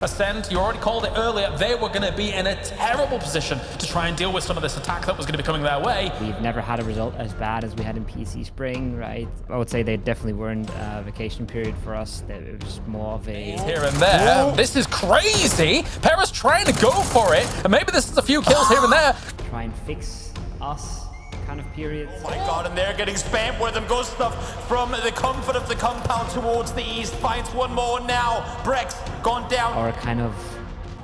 Acend, you already called it earlier, they were going to be in a terrible position to try and deal with some of this attack that was going to be coming their way. We've never had a result as bad as we had in PC Spring, right? I would say they definitely weren't a vacation period for us. It was more of a... Here and there. Whoa. This is crazy. Paris trying to go for it, and maybe this is a few kills here and there. Try and fix us kind of period. Oh my god, and they're getting spammed with them. Goes stuff from the comfort of the compound towards the east. Finds one more now. Brex gone down. Our kind of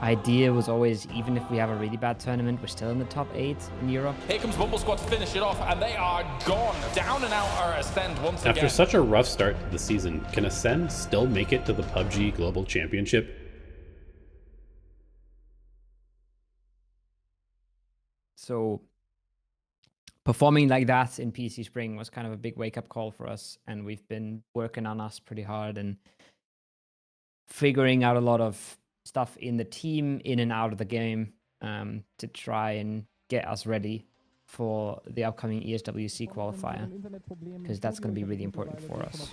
idea was always, even if we have a really bad tournament, we're still in the top 8 in Europe. Here comes Bumble Squad to finish it off, and they are gone. Down and out are Acend once again. After such a rough start to the season, can Acend still make it to the PUBG Global Championship? So performing like that in PC Spring was kind of a big wake-up call for us, and we've been working on us pretty hard and figuring out a lot of stuff in the team, in and out of the game, to try and get us ready for the upcoming ESWC qualifier, because that's going to be really important for us.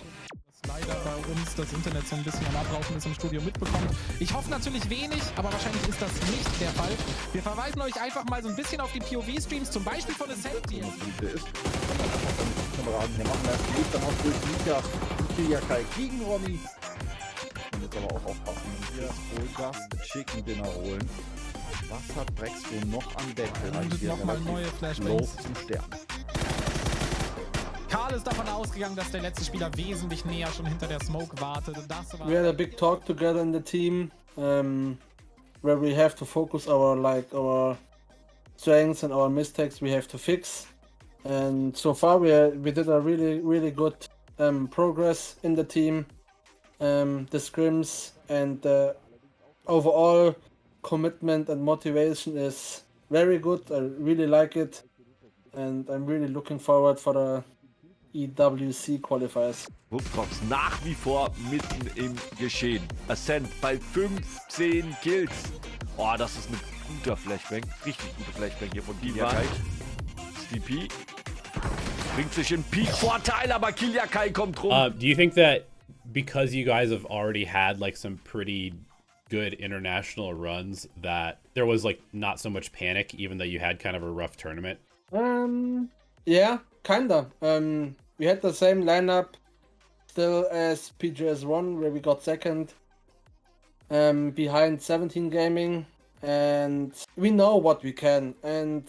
Leider bei uns das Internet so ein bisschen am Abrauchen ist im Studio mitbekommt. Ich hoffe natürlich wenig, aber wahrscheinlich ist das nicht der Fall. Wir verweisen euch einfach mal so ein bisschen auf die POV-Streams, zum Beispiel von Acend. Kameraden hier machen das Spiel dann auch durch Mika und Kiliakai gegen Ronny. Und jetzt aber auch aufpassen, wenn wir Vollgas Chicken Dinner holen. Was hat Brexco noch am Deckel? Und nochmal neue Flashbangs zum Stern. Karl ist davon ausgegangen, dass der letzte Spieler wesentlich näher schon hinter der Smoke wartet. Und das war we had a big talk together in the team, where we have to focus our strengths and our mistakes we have to fix. And so far we did a really good progress in the team. The scrims and the overall commitment and motivation is very good. I really like it, and I'm really looking forward for the EWC Qualifiers. Wupfrops nach wie vor mitten im Geschehen. Acend bei 15 Kills. Oh, das ist ein guter Flashbang. Richtig guter Flashbang hier von Kiliakai. STP bringt sich in Peak-Vorteil, aber Kiliakai kommt rum. Do you think that because you guys have already had like some pretty good international runs that there was like not so much panic even though you had kind of a rough tournament? Yeah, kinda. We had the same lineup still as PGS1, where we got second, behind 17 Gaming, and we know what we can, and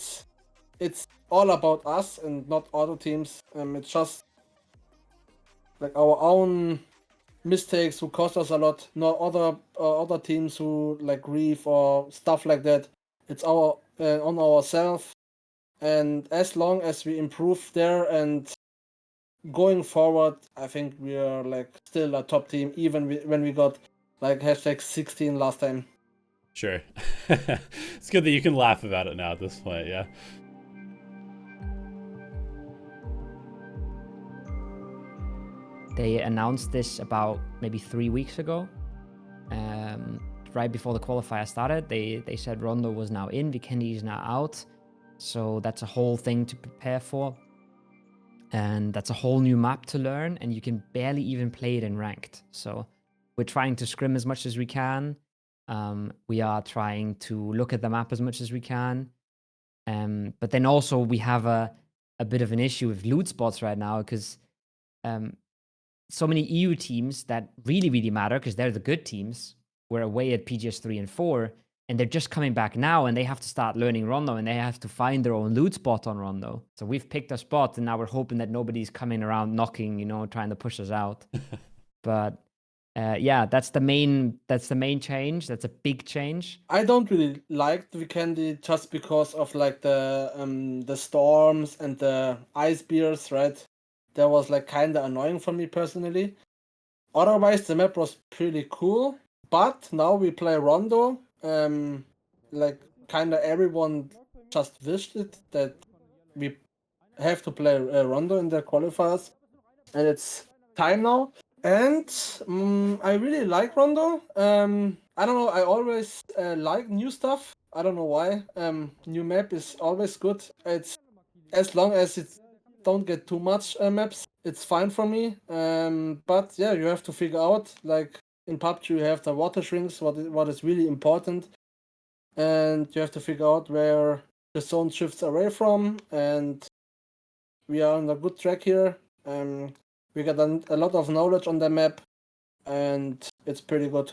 it's all about us and not other teams. It's just like our own mistakes who cost us a lot, not other teams who like Reef or stuff like that. It's our on ourselves, and as long as we improve there and going forward, I think we are like still a top team, even when we got like hashtag 16 last time. Sure. It's good that you can laugh about it now at this point, yeah. They announced this about maybe 3 weeks ago. Right before the qualifier started, they said Rondo was now in, Vikendi is now out. So that's a whole thing to prepare for. And that's a whole new map to learn, and you can barely even play it in ranked. So we're trying to scrim as much as we can. We are trying to look at the map as much as we can. But then also we have a bit of an issue with loot spots right now, because so many EU teams that really matter, because they're the good teams, were away at PGS 3 and 4, and they're just coming back now, and they have to start learning Rondo, and they have to find their own loot spot on Rondo. So we've picked a spot, and now we're hoping that nobody's coming around knocking, you know, trying to push us out. But yeah, that's the main change. That's a big change. I don't really like the Vikendi just because of like the storms and the ice beers, right? That was like kind of annoying for me personally. Otherwise, the map was pretty cool. But now we play Rondo. Like kind of everyone just wished it that we have to play Rondo in the qualifiers, and it's time now. And I really like Rondo. I don't know, I always like new stuff. I don't know why. New map is always good. It's as long as it don't get too much maps, it's fine for me. But yeah, you have to figure out like in PUBG you have the water shrinks, what is really important, and you have to figure out where the zone shifts away from, and we are on a good track here. We got a lot of knowledge on the map, and it's pretty good.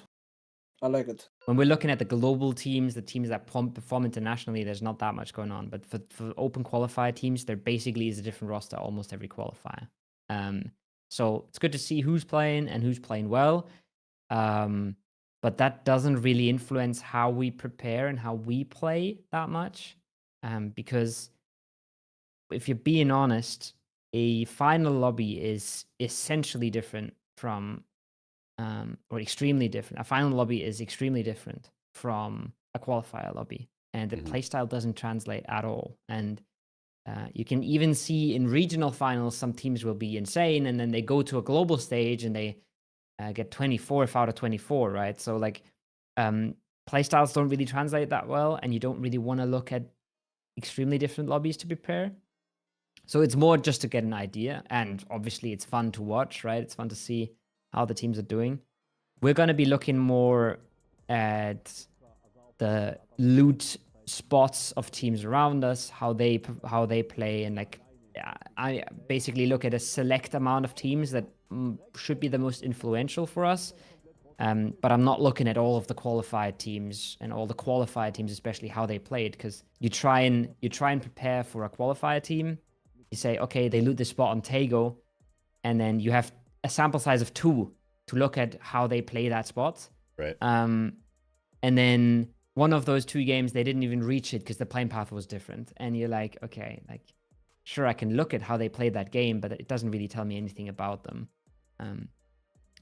I like it. When we're looking at the global teams, the teams that perform internationally, there's not that much going on. But for open qualifier teams, there basically is a different roster almost every qualifier. So it's good to see who's playing and who's playing well. But that doesn't really influence how we prepare and how we play that much. Because if you're being honest, a final lobby is essentially different from or extremely different. A final lobby is extremely different from a qualifier lobby, and the playstyle doesn't translate at all. And you can even see in regional finals, some teams will be insane, and then they go to a global stage and they get 24th out of 24, right? So like playstyles don't really translate that well, and you don't really want to look at extremely different lobbies to prepare. So it's more just to get an idea, and obviously it's fun to watch, right? It's fun to see how the teams are doing. We're going to be looking more at the loot spots of teams around us, how they play, and like I basically look at a select amount of teams that should be the most influential for us. But I'm not looking at all of the qualified teams and all the qualified teams, especially how they played, because you try and prepare for a qualifier team. You say, okay, they loot this spot on Tego, and then you have a sample size of 2 to look at how they play that spot. Right. And then one of those 2 games, they didn't even reach it because the playing path was different. And you're like, okay, like, sure, I can look at how they played that game, but it doesn't really tell me anything about them.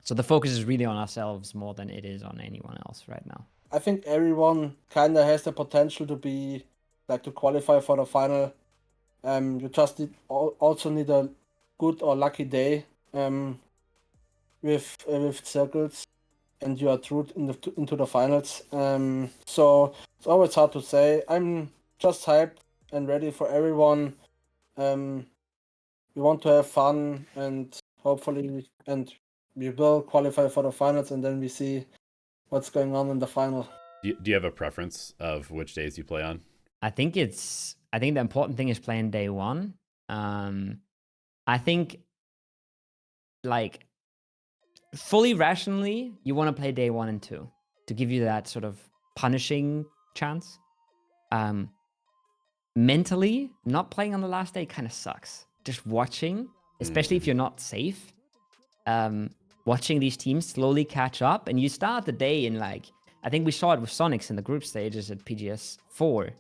So the focus is really on ourselves more than it is on anyone else right now. I think everyone kind of has the potential to be, like, to qualify for the final. You just also need a good or lucky day with circles, and you are through into the finals. So it's always hard to say. I'm just hyped and ready for everyone. We want to have fun, and hopefully, and we will qualify for the finals, and then we see what's going on in the final. Do you have a preference of which days you play on? I think the important thing is playing day 1. I think, like, fully rationally, you want to play day 1 and 2 to give you that sort of punishing chance. Mentally, not playing on the last day kind of sucks. Just watching, especially if you're not safe, watching these teams slowly catch up, and you start the day in, like, I think we saw it with Sonics in the group stages at PGS 4,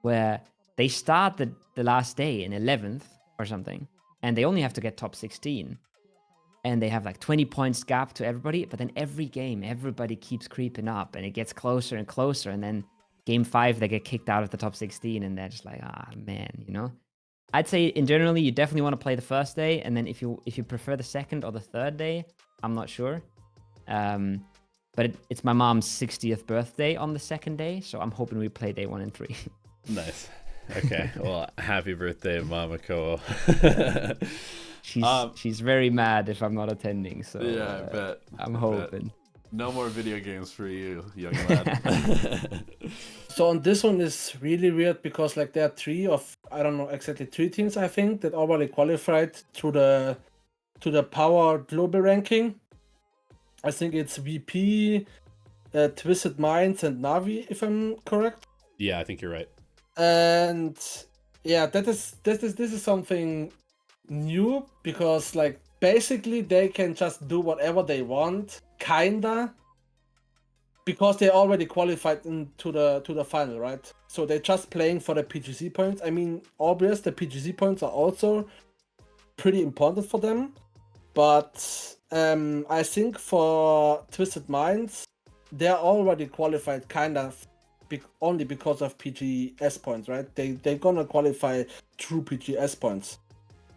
where they start the last day in 11th or something, and they only have to get top 16. And they have like 20 points gap to everybody, but then every game, everybody keeps creeping up, and it gets closer and closer, and then game 5, they get kicked out of the top 16, and they're just like, man, you know? I'd say in generally, you definitely want to play the first day, and then if you prefer the second or the third day, I'm not sure. But it's my mom's 60th birthday on the second day, so I'm hoping we play day 1 and 3. Nice. Okay. Well, happy birthday, Mama Kowo. She's very mad if I'm not attending, so yeah, I bet. I'm hoping. Bet. No more video games for you, young lad. So on this one is really weird because, like, there are 3 of, I don't know exactly, 3 teams I think that already qualified to the Power Global ranking. I think it's VP, Twisted Minds, and Navi, if I'm correct. Yeah, I think you're right. And yeah, this is something new, because, like, basically they can just do whatever they want, kinda, because they already qualified into the final, right? So they're just playing for the PGC points. I mean, obvious, the PGC points are also pretty important for them, but I think for Twisted Minds, they're already qualified kind of only because of PGS points, right? They're gonna qualify through PGS points,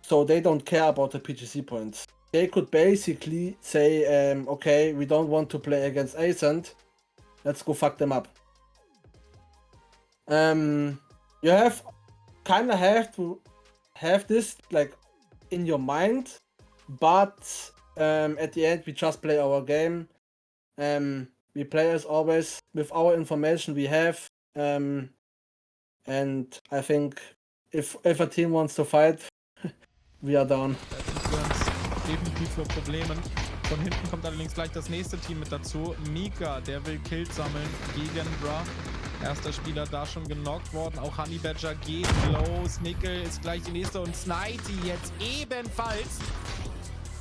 so they don't care about the PGC points. They could basically say, okay, we don't want to play against Acend, let's go fuck them up. You have to have this, like, in your mind, but at the end we just play our game, We play as always with our information we have. And I think if a team wants to fight, we are down. Definitiv für Probleme. Von hinten kommt allerdings gleich das nächste Team mit dazu. Mika, der will Kills sammeln gegen Bra. Erster Spieler da schon genockt worden. Auch Honey Badger geht los. Nickel ist gleich die nächste und Snidey jetzt ebenfalls.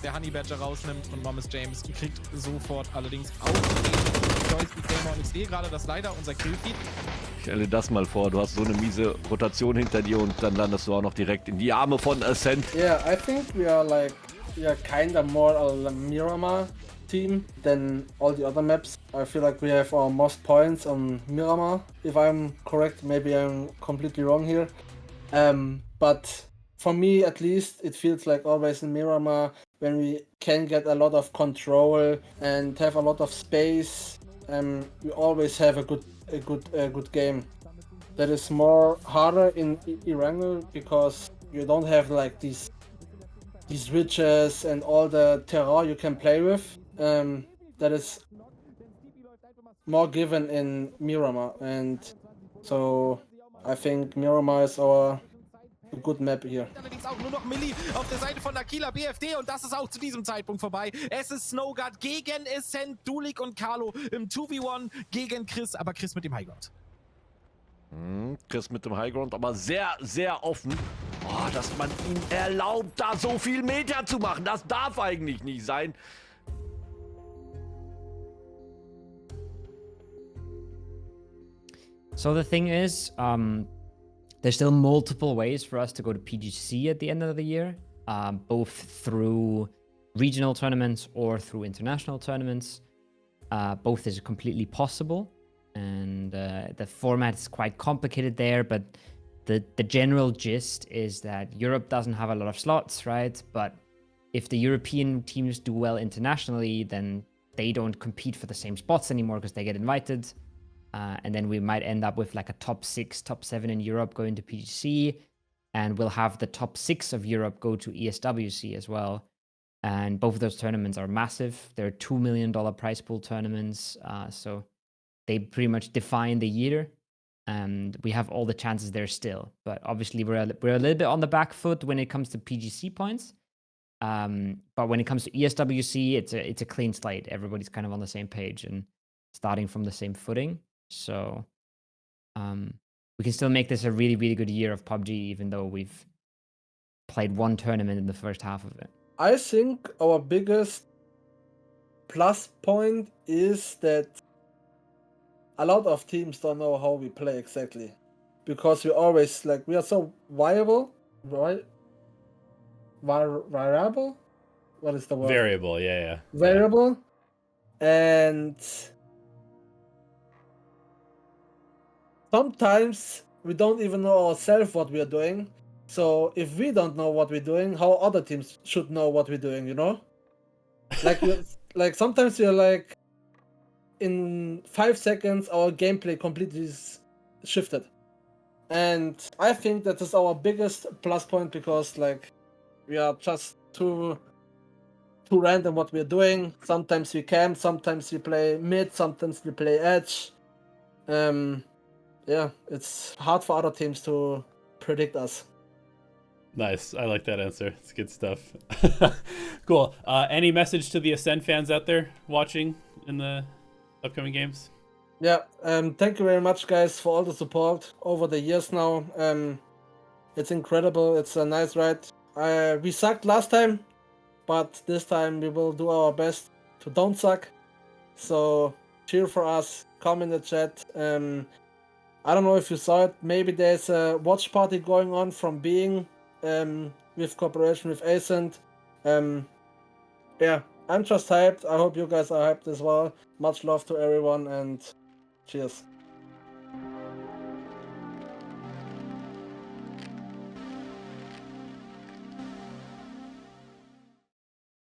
Der Honey Badger rausnimmt und Momus James kriegt sofort allerdings auch den Joystick Gamer und XE gerade das leider unser Killfeed. Stell dir das mal vor, du hast so eine miese Rotation hinter dir und dann landest du auch noch direkt in die Arme von Acend. Yeah, I think we are kinda more a Miramar team than all the other maps. I feel like we have our most points on Miramar, if I'm correct. Maybe I'm completely wrong here. But for me, at least, it feels like always in Miramar when we can get a lot of control and have a lot of space. We always have a good game. That is more harder in Erangel because you don't have like these ridges and all the terrain you can play with. That is more given in Miramar, and so I think Miramar is our good map hier. Allerdings auch nur noch Milli auf der Seite von Aquila BFD und das ist auch zu diesem Zeitpunkt vorbei. Es ist Snowguard gegen Acend, Dulik und Carlo im 2v1 gegen Chris, aber Chris mit dem Highground. Chris mit dem Highground, aber sehr, sehr offen. Oh, dass man ihm erlaubt, da so viel Meter zu machen. Das darf eigentlich nicht sein. So the thing is, there's still multiple ways for us to go to PGC at the end of the year, both through regional tournaments or through international tournaments. Both is completely possible, and the format is quite complicated there, but the general gist is that Europe doesn't have a lot of slots, right? But if the European teams do well internationally, then they don't compete for the same spots anymore because they get invited. And then we might end up with like a top 6, top 7 in Europe going to PGC, and we'll have the top 6 of Europe go to ESWC as well. And both of those tournaments are massive. They're $2 million prize pool tournaments, so they pretty much define the year, and we have all the chances there still. But obviously we're a little bit on the back foot when it comes to PGC points. But when it comes to ESWC, it's a clean slate. Everybody's kind of on the same page and starting from the same footing. So we can still make this a really, really good year of PUBG, even though we've played one tournament in the first half of it. I think our biggest plus point is that a lot of teams don't know how we play exactly, because we always we are so variable, right? Variable? What is the word? Variable, yeah. Variable, and sometimes we don't even know ourselves what we are doing. So if we don't know what we're doing, how other teams should know what we're doing, you know? Like sometimes you're like, in 5 seconds, our gameplay completely is shifted. And I think that is our biggest plus point, because we are just too random what we're doing. Sometimes we camp, sometimes we play mid, sometimes we play edge. Yeah, it's hard for other teams to predict us. Nice. I like that answer. It's good stuff. Cool. Any message to the Acend fans out there watching in the upcoming games? Yeah, thank you very much, guys, for all the support over the years now. It's incredible. It's a nice ride. We sucked last time, but this time we will do our best to don't suck. So cheer for us. Come in the chat. I don't know if you saw it. Maybe there's a watch party going on from being with cooperation with Acend. Yeah, I'm just hyped. I hope you guys are hyped as well. Much love to everyone, and cheers.